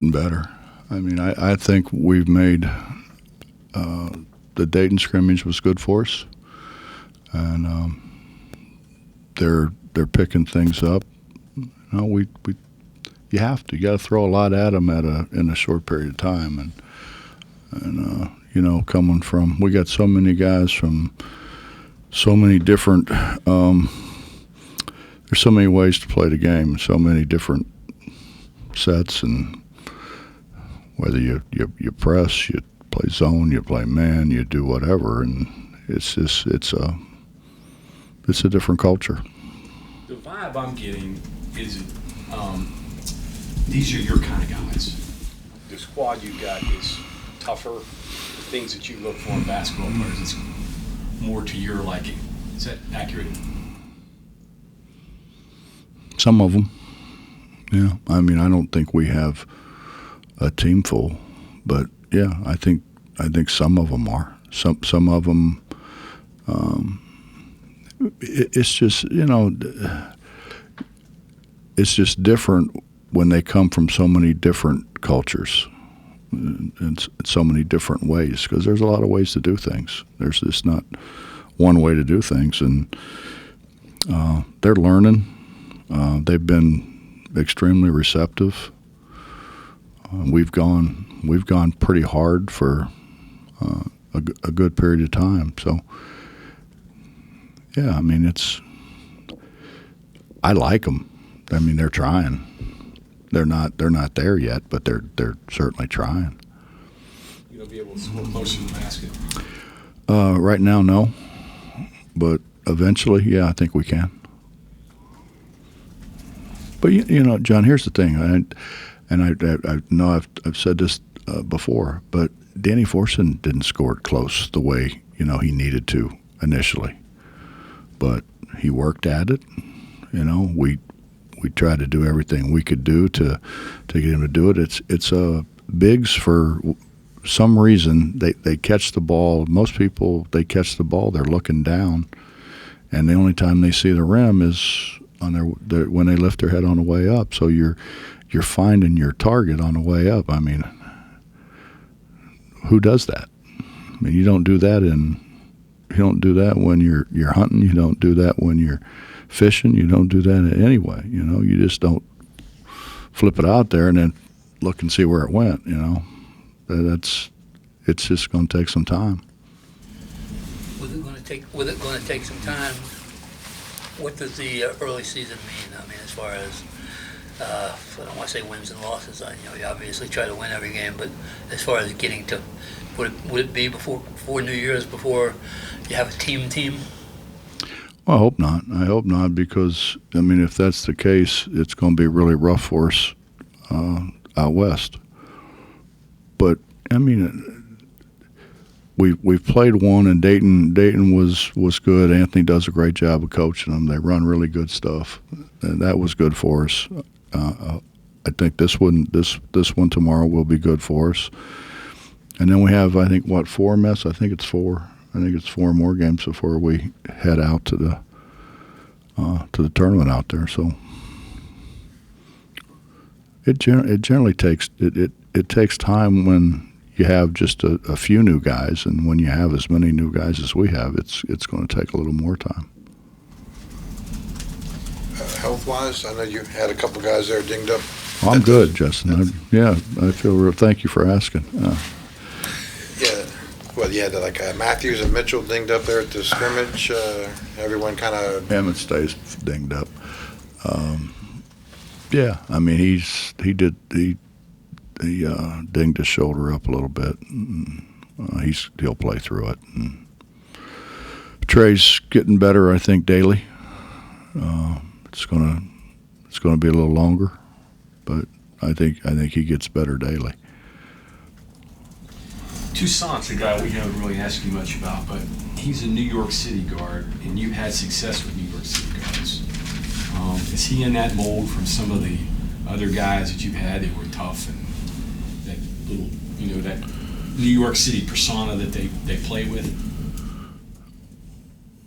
better. I mean, I think we've made the Dayton scrimmage was good for us, and they're picking things up. We you have to. You got to throw a lot at them in a short period of time, and coming from we got so many guys from so many different. There's so many ways to play the game, so many different sets, and whether you press, you play zone, you play man, you do whatever, and it's a different culture. The vibe I'm getting is these are your kind of guys. The squad you got is tougher. The things that you look for in basketball players is more to your liking. Is that accurate? Some of them, yeah. I mean, I don't think we have a team full, but yeah, I think some of them are. Some of them. It's just it's just different when they come from so many different cultures and so many different ways, because there's a lot of ways to do things. There's just not one way to do things, and they're learning. They've been extremely receptive. We've gone pretty hard for a good period of time. So yeah, I mean I like them. I mean, they're trying. They're not there yet, but they're certainly trying. You gonna be able to score close to the basket? Right now, no, but eventually, yeah, I think we can. But John, here's the thing, I know I've said this before, but Danny Forson didn't score it close the way he needed to initially, but he worked at it. We tried to do everything we could do to get him to do it. It's bigs for some reason they catch the ball. Most people they catch the ball, they're looking down, and the only time they see the rim is on their when they lift their head on the way up. So you're finding your target on the way up. I mean, who does that? I mean, you don't do that when you're hunting. You don't do that when you're fishing. You don't do that anyway. You just don't flip it out there and then look and see where it went. It's just going to take some time. With it going to take some time, what does the early season mean? I mean, as far as I don't want to say wins and losses. You obviously try to win every game, but as far as getting to, would it be before New Year's, before you have a team? Well, I hope not, because I mean, if that's the case, it's going to be really rough for us out west. But I mean, we've played one, and Dayton was good. Anthony does a great job of coaching them. They run really good stuff, and that was good for us. I think this one tomorrow will be good for us. And then we have, I think, four Mess? I think it's four. I think it's four more games before we head out to the tournament out there. So it generally takes it takes time when you have just a few new guys, and when you have as many new guys as we have, it's going to take a little more time. Health-wise, I know you had a couple guys there dinged up. Well, I'm good, Justin. I feel real. Thank you for asking. Yeah. Well, you had Matthews and Mitchell dinged up there at the scrimmage. Everyone kind of. Emmett stays dinged up. Yeah, I mean he dinged his shoulder up a little bit. He'll play through it. And Trey's getting better, I think, daily. It's gonna be a little longer, but I think he gets better daily. Toussaint's a guy we haven't really asked you much about, but he's a New York City guard, and you've had success with New York City guards. Is he in that mold from some of the other guys that you've had that were tough and that little, that New York City persona that they play with?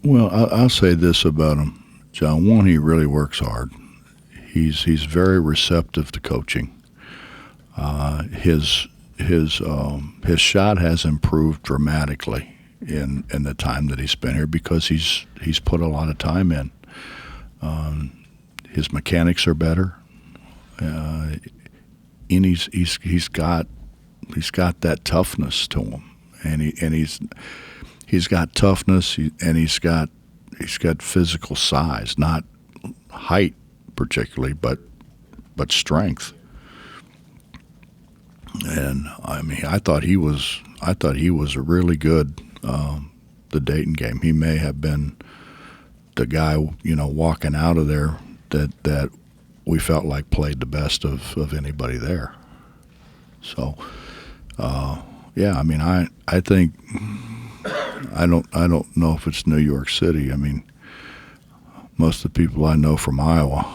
Well, I'll say this about him, John. One, he really works hard. He's very receptive to coaching. His shot has improved dramatically in the time that he's been here because he's put a lot of time in. His mechanics are better, and he's got that toughness to him, and he's got toughness, and he's got physical size, not height particularly, but strength. And I mean, I thought he was a really good the Dayton game. He may have been the guy, walking out of there that we felt like played the best of anybody there. So, yeah, I mean, I think I don't know if it's New York City. I mean, most of the people I know from Iowa,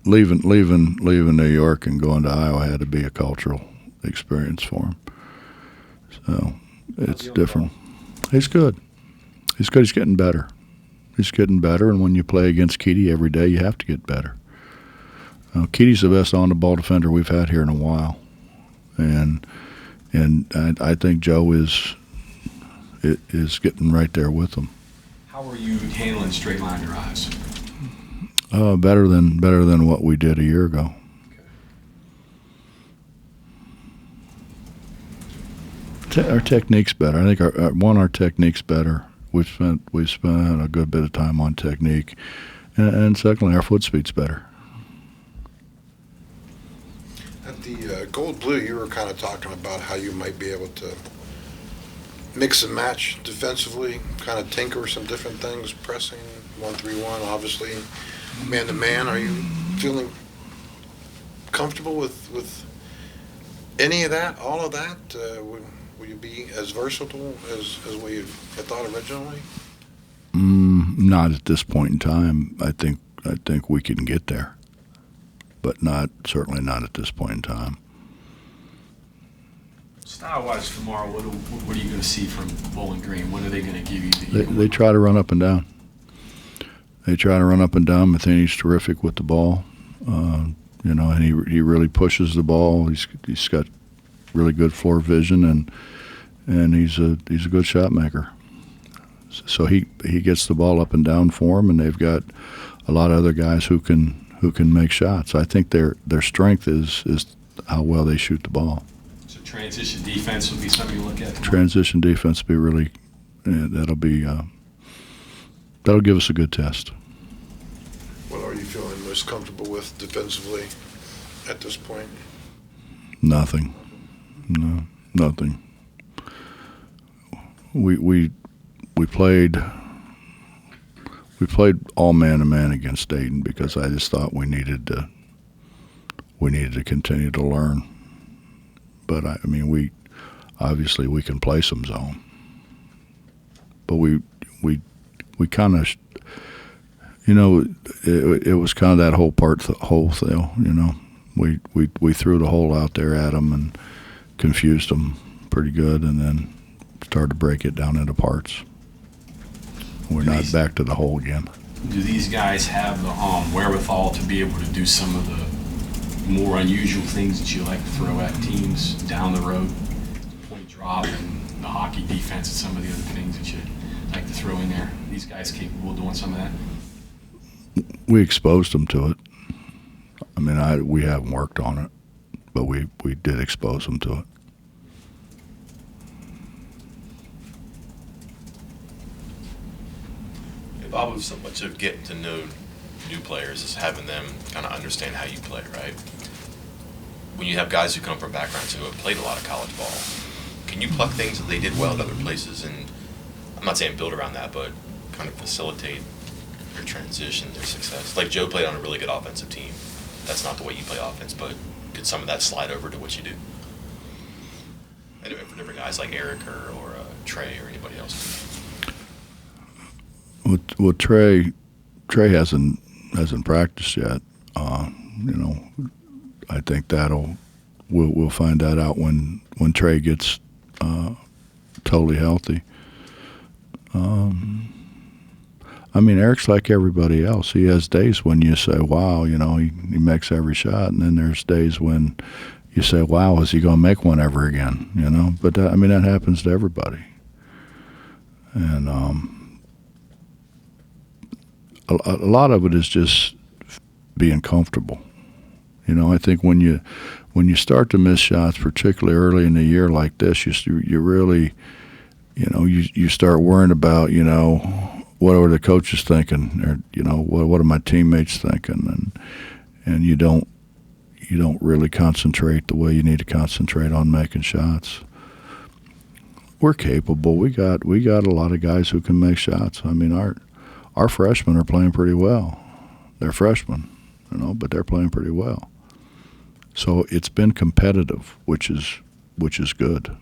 leaving New York and going to Iowa had to be a cultural experience for him. So it's different. He's good. He's good. He's getting better. He's getting better, and when you play against Keedy every day, you have to get better. Keedy's the best on-the-ball defender we've had here in a while, and I think Joe is getting right there with him. How are you handling straight line drives? Better than what we did a year ago. Our technique's better. I think our technique's better. We've spent a good bit of time on technique, and secondly, our foot speed's better. At the Gold Blue, you were kind of talking about how you might be able to mix and match defensively, kind of tinker some different things, pressing 1-3-1, obviously, man-to-man. Are you feeling comfortable with any of that, all of that? Will you be as versatile as we had thought originally? Not at this point in time. I think we can get there, but certainly not at this point in time. Style-wise tomorrow, what are you going to see from Bowling Green? What are they going to give you? They try to run up and down. Matheny's terrific with the ball, and he really pushes the ball. He's got really good floor vision, and he's a good shot maker. So he gets the ball up and down for him, and they've got a lot of other guys who can make shots. I think their strength is how well they shoot the ball. So transition defense will be something you look at tomorrow? Transition defense will be really that'll give us a good test. What are you feeling most comfortable with defensively at this point? Nothing. No, nothing. We played all man-to-man against Dayton because I just thought we needed to continue to learn. But I mean, we can play some zone, but we kind of, it was kind of that whole thing. We threw the hole out there at them and confused them pretty good, and then started to break it down into parts. We're not back to the hole again. Do these guys have the wherewithal to be able to do some of the more unusual things that you like to throw at teams down the road? Point drop and the hockey defense and some of the other things that you like to throw in there. These guys capable of doing some of that? We exposed them to it. I mean, we haven't worked on it, but we did expose them to it. Bob, with so much of getting to know new players is having them kind of understand how you play, right? When you have guys who come from backgrounds who have played a lot of college ball, can you pluck things that they did well at other places and, I'm not saying build around that, but kind of facilitate their transition, their success? Like Joe played on a really good offensive team. That's not the way you play offense, but could some of that slide over to what you do? And for different guys like Eric or Trey or anybody else. Well, Trey hasn't practiced yet. I think we'll find that out when Trey gets totally healthy. I mean, Eric's like everybody else. He has days when you say, wow, he makes every shot. And then there's days when you say, wow, is he going to make one ever again? But that happens to everybody. And a lot of it is just being comfortable. I think when you start to miss shots, particularly early in the year like this, you really, you start worrying about, what are the coaches thinking, or what are my teammates thinking, and you don't really concentrate the way you need to concentrate on making shots. We're capable. We got a lot of guys who can make shots. I mean, our freshmen are playing pretty well. They're freshmen, but they're playing pretty well. So it's been competitive, which is good.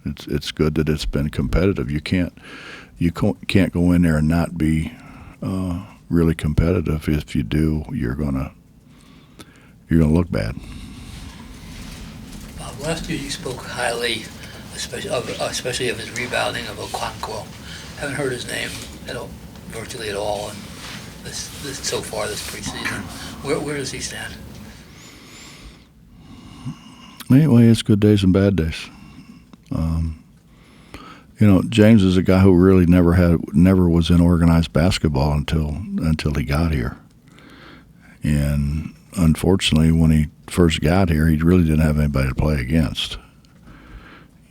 It's good that it's been competitive. You can't go in there and not be really competitive. If you do, you're gonna look bad. Bob, last year you spoke highly, especially of his rebounding of Okonkwo. Haven't heard his name virtually at all, in this so far this preseason. Where does he stand? Anyway, it's good days and bad days. James is a guy who really never was in organized basketball until he got here. And unfortunately, when he first got here, he really didn't have anybody to play against.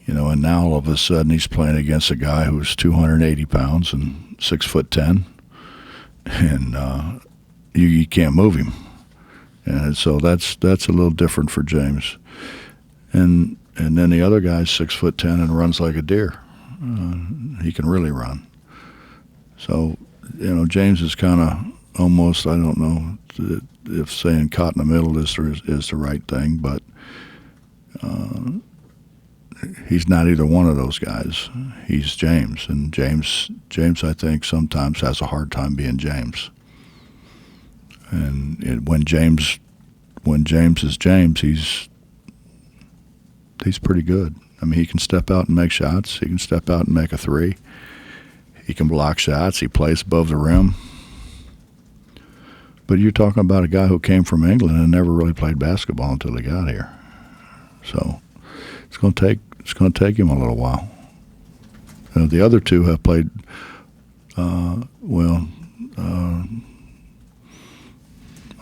And now all of a sudden he's playing against a guy who's 280 pounds and 6'10", and you can't move him. And so that's a little different for James. And then the other guy's 6'10" and runs like a deer. He can really run. So, James is kind of almost, I don't know if saying caught in the middle is the right thing, but he's not either one of those guys. He's James, and James I think sometimes has a hard time being James. And when James is James, he's pretty good. I mean, he can step out and make shots. He can step out and make a three. He can block shots. He plays above the rim. But you're talking about a guy who came from England and never really played basketball until he got here. So it's going to take him a little while. The other two have played. I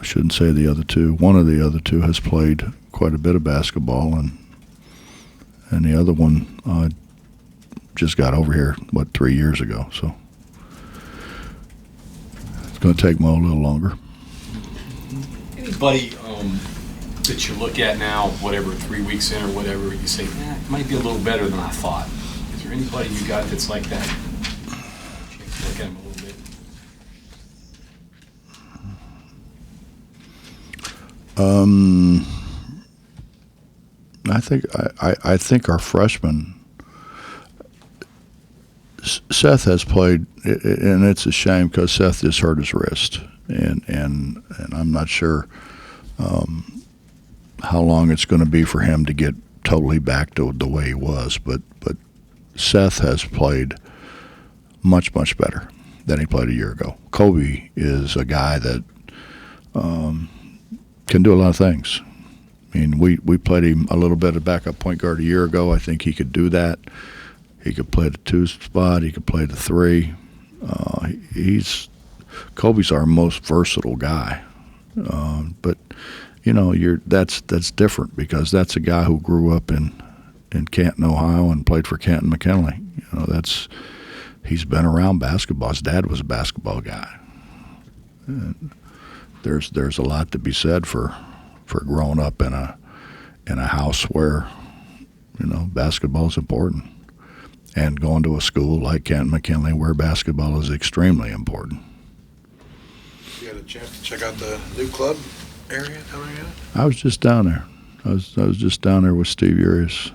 shouldn't say the other two. One of the other two has played quite a bit of basketball, and the other one just got over here, 3 years ago. So it's going to take Mo a little longer. Anybody that you look at now, whatever, 3 weeks in or whatever, you say, it might be a little better than I thought. Is there anybody you got that's like that? Look at him a little bit. I think our freshman Seth has played, and it's a shame because Seth just hurt his wrist, and I'm not sure how long it's going to be for him to get totally back to the way he was. But Seth has played much better than he played a year ago. Kobe is a guy that can do a lot of things. I mean, we played him a little bit of backup point guard a year ago. I think he could do that. He could play the 2 spot. He could play the 3. Kobe's our most versatile guy. But that's different because that's a guy who grew up in Canton, Ohio, and played for Canton McKinley. He's been around basketball. His dad was a basketball guy. And there's a lot to be said for growing up in a house where basketball is important, and going to a school like Canton McKinley where basketball is extremely important. You had a chance to check out the new club area coming in? I was just down there. I was just down there with Steve Urias.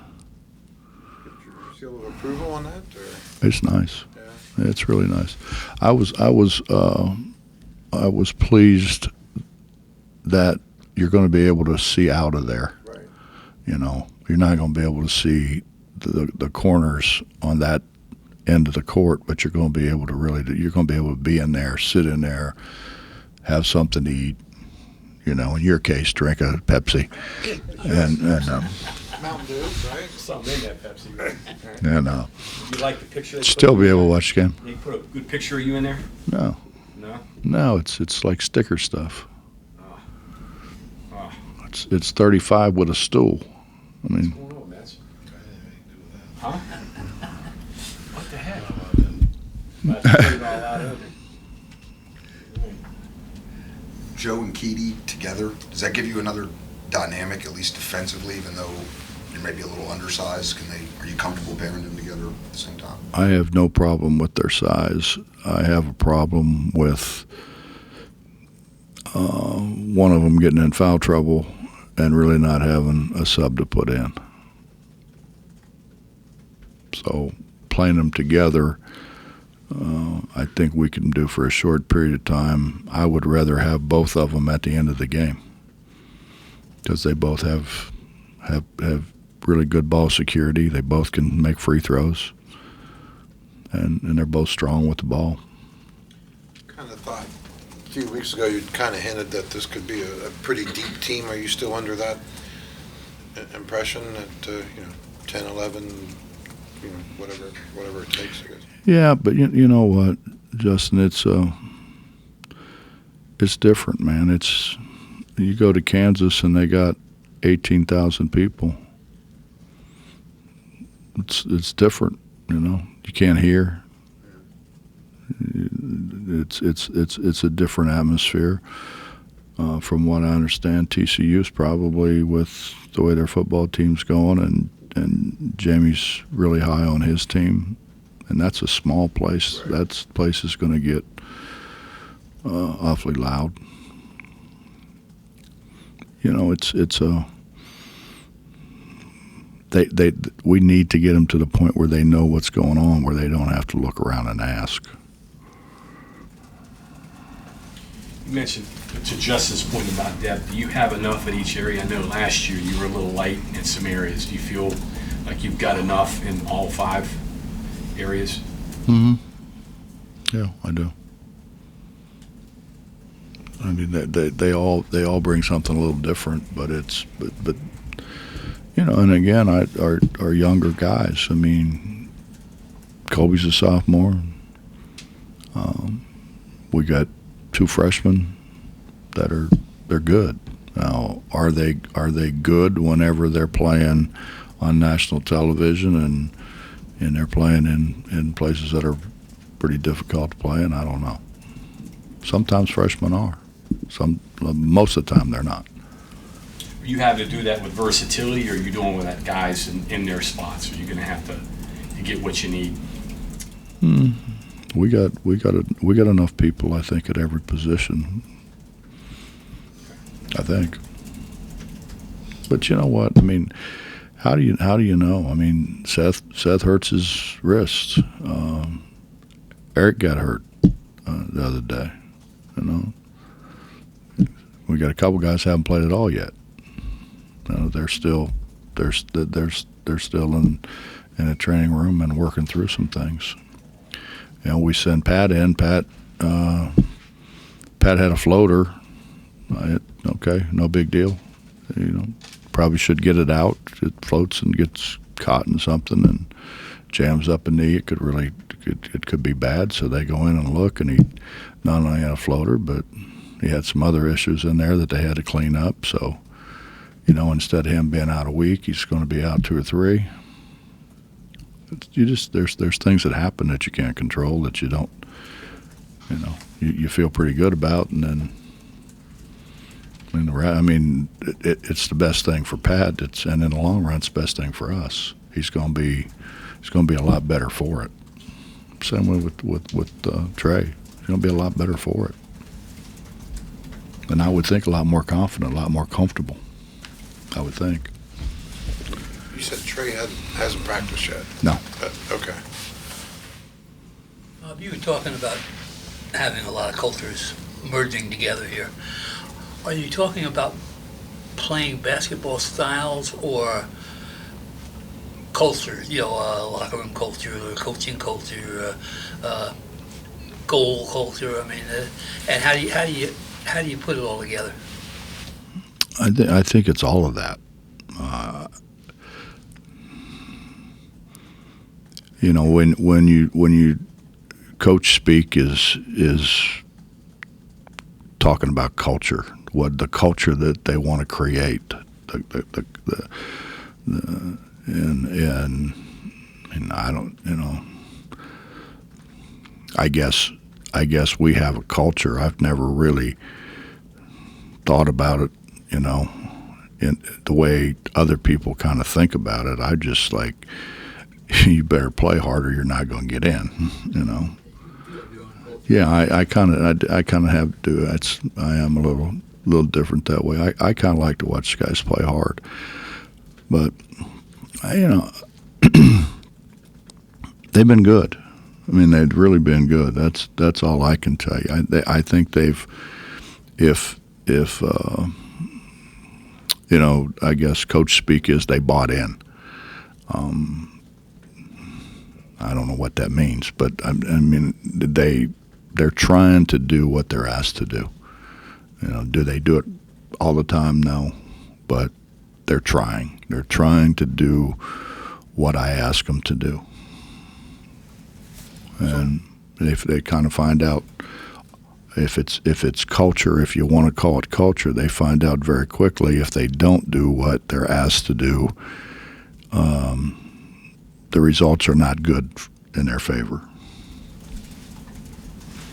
Seal of approval on that, or? It's nice. Yeah. It's really nice. I was pleased that you're going to be able to see out of there. Right. You're not going to be able to see the corners on that end of the court, but you're going to be able to you're going to be able to be in there, sit in there, have something to eat. In your case, drink a Pepsi, and Mountain Dew, right? Something in that Pepsi, right? and You like the picture? still be able to watch the game. They put a good picture of you in there? No, No? no, it's like sticker stuff. Oh. Oh. It's 35 with a stool. I What's mean, going on, Match? Huh? What the heck? About to put it all out over. Joe and Keedy together, does that give you another dynamic, at least defensively, even though you're maybe a little undersized? Are you comfortable pairing them together at the same time? I have no problem with their size. I have a problem with one of them getting in foul trouble and really not having a sub to put in. So playing them together, I think we can do for a short period of time. I would rather have both of them at the end of the game because they both have really good ball security. They both can make free throws, and they're both strong with the ball. Kind of thought a few weeks ago you kind of hinted that this could be a pretty deep team. Are you still under that impression that 10, 11, whatever it takes, I guess? Yeah, but you know what, Justin? It's different, man. You go to Kansas and they got 18,000 people. It's different, You can't hear. It's a different atmosphere. From what I understand, TCU's probably, with the way their football team's going, and Jamie's really high on his team, and that's a small place. Right. That place is going to get awfully loud. We need to get them to the point where they know what's going on, where they don't have to look around and ask. You mentioned, to Justin's point about depth, do you have enough at each area? I know last year you were a little light in some areas. Do you feel like you've got enough in all 5 areas? Mm-hmm. Yeah, I do. I mean, they all bring something a little different, but and again, our younger guys. I mean, Kobe's a sophomore. We got 2 freshmen they're good. Now, are they good whenever they're playing on national television and they're playing in places that are pretty difficult to play in? I don't know. Sometimes freshmen are. Most of the time they're not. You have to do that with versatility, or are you doing with that guys in their spots? Are you going to have to get what you need? We got enough people, I think, at every position. I think. But you know what? I mean, how do you know? I mean, Seth hurts his wrist. Eric got hurt the other day. We got a couple guys who haven't played at all yet. They're still in a training room and working through some things. We send Pat in. Pat had a floater. Okay, no big deal. Probably should get it out. It floats and gets caught in something and jams up a knee. It could be bad. So they go in and look, and he not only had a floater, but he had some other issues in there that they had to clean up. So, instead of him being out a week, he's going to be out 2 or 3. There's things that happen that you can't control, that you don't, you feel pretty good about, and then, it's the best thing for Pat. And in the long run, it's the best thing for us. He's going to be a lot better for it. Same way with Trey. He's going to be a lot better for it. And I would think a lot more confident, a lot more comfortable. I would think. You said Trey hasn't practiced yet? No. Okay. Bob, you were talking about having a lot of cultures merging together here. Are you talking about playing basketball styles or culture, locker room culture, or coaching culture, goal culture. I mean, and how do you put it all together? I think it's all of that. When you coach speak is talking about culture, what the culture that they want to create, and I don't, I guess we have a culture. I've never really thought about it, in the way other people kind of think about it. I just like, you better play harder. You're not going to get in, Yeah, I kind of have to do. I am a little different that way. I kind of like to watch guys play hard, but they've been good. I mean, they've really been good. That's all I can tell you. I think they've, if I guess coach speak is they bought in. I don't know what that means, but I mean they're trying to do what they're asked to do. Do they do it all the time? No, but they're trying. They're trying to do what I ask them to do, and if they kind of find out if it's culture, if you want to call it culture, they find out very quickly if they don't do what they're asked to do. The results are not good in their favor.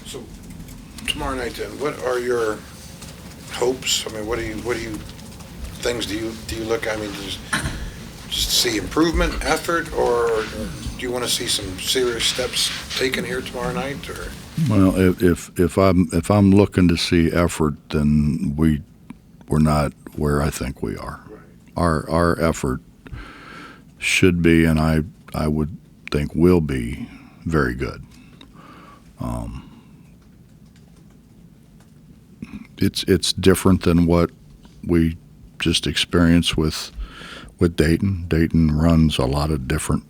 So tomorrow night, then, what are your hopes? I mean, what do you things do you look? I mean, just see improvement, effort, or do you want to see some serious steps taken here tomorrow night? Or Well, if I'm looking to see effort, then we're not where I think we are. Right. Our effort should be, and I would think will be, very good. It's different than what we just experienced with Dayton. Dayton runs a lot of different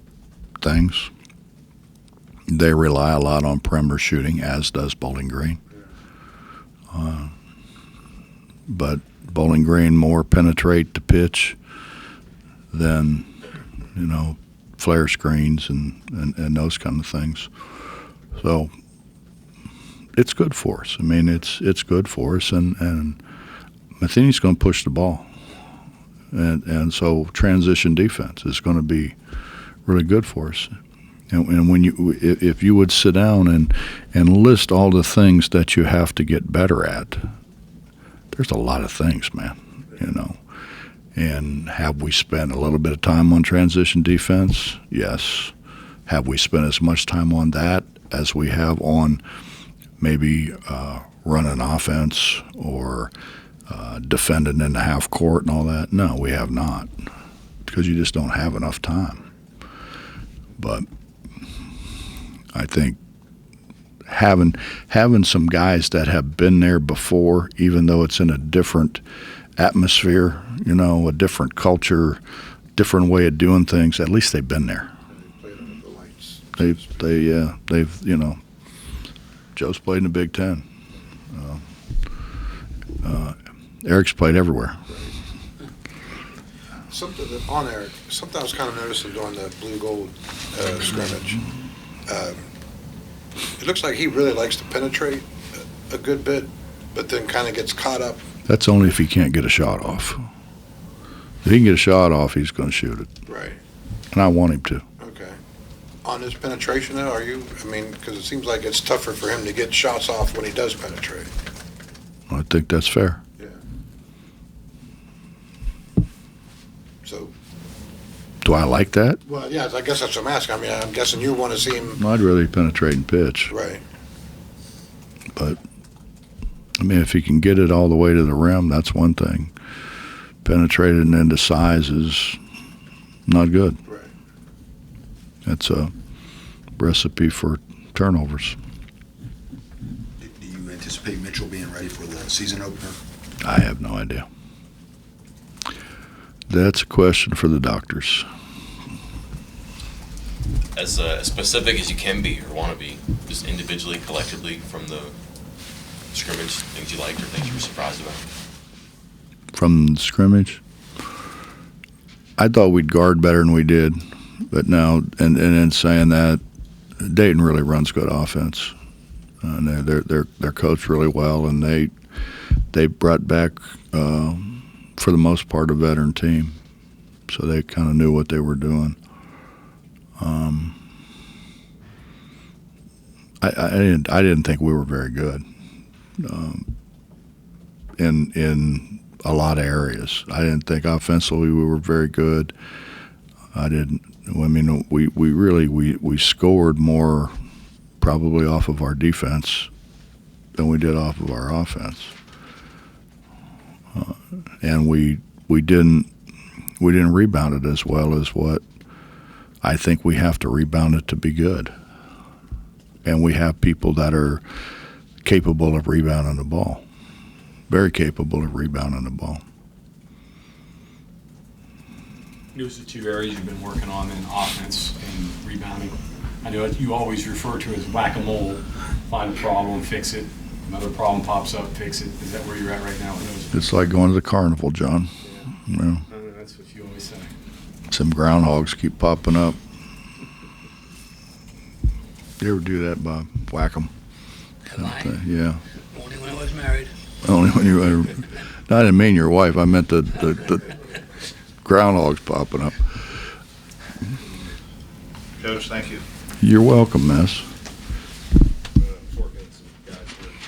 things. They rely a lot on perimeter shooting, as does Bowling Green. But Bowling Green more penetrate the pitch than, flare screens and those kind of things. So it's good for us. I mean, it's good for us, and Matheny's going to push the ball, and so transition defense is going to be really good for us. And when if you would sit down and list all the things that you have to get better at, there's a lot of things, man. And have we spent a little bit of time on transition defense? Yes. Have we spent as much time on that as we have on maybe running offense or defending in the half court and all that? No, we have not, because you just don't have enough time. But I think having some guys that have been there before, even though it's in a different atmosphere, a different culture, different way of doing things, at least they've been there. Played under the lights. They've Joe's played in the Big Ten. Eric's played everywhere. Something on Eric, something I was kind of noticing during the blue gold scrimmage. It looks like he really likes to penetrate a good bit, but then kind of gets caught up. That's only if he can't get a shot off. If he can get a shot off, he's going to shoot it. Right. And I want him to. Okay. On his penetration, though, because it seems like it's tougher for him to get shots off when he does penetrate. I think that's fair. Yeah. So. Do I like that? Well, yeah, I guess that's what I'm asking. I mean, I'm guessing you want to see him. I'd really penetrate and pitch. Right. But, I mean, if he can get it all the way to the rim, that's one thing. Penetrating into size is not good. Right. That's a recipe for turnovers. Do you anticipate Mitchell being ready for the season opener? I have no idea. That's a question for the doctors. as specific as you can be or want to be, just individually, collectively, from the scrimmage, things you liked or things you were surprised about? From scrimmage, I thought we'd guard better than we did, but now, and in saying that, Dayton really runs good offense. And they're coached really well, and they brought back, for the most part, a veteran team, so they kind of knew what they were doing. I didn't think we were very good in a lot of areas. I didn't think offensively we were very good. I mean, we scored more probably off of our defense than we did off of our offense, and we didn't rebound it as well as what I think we have to rebound it to be good. And we have people that are capable of rebounding the ball, very capable of rebounding the ball. Those are the two areas you've been working on in offense and rebounding. I know you always refer to it as whack-a-mole, find a problem, fix it, another problem pops up, fix it. Is that where you're at right now with those? It's like going to the carnival, John. Yeah. You know, That's what you always say. some groundhogs keep popping up. You ever do that, Bob? Whack 'em. Am I? Yeah. Only when I was married. Only when you were. No, I didn't mean your wife. I meant the groundhogs popping up. Coach, thank you. You're welcome, miss.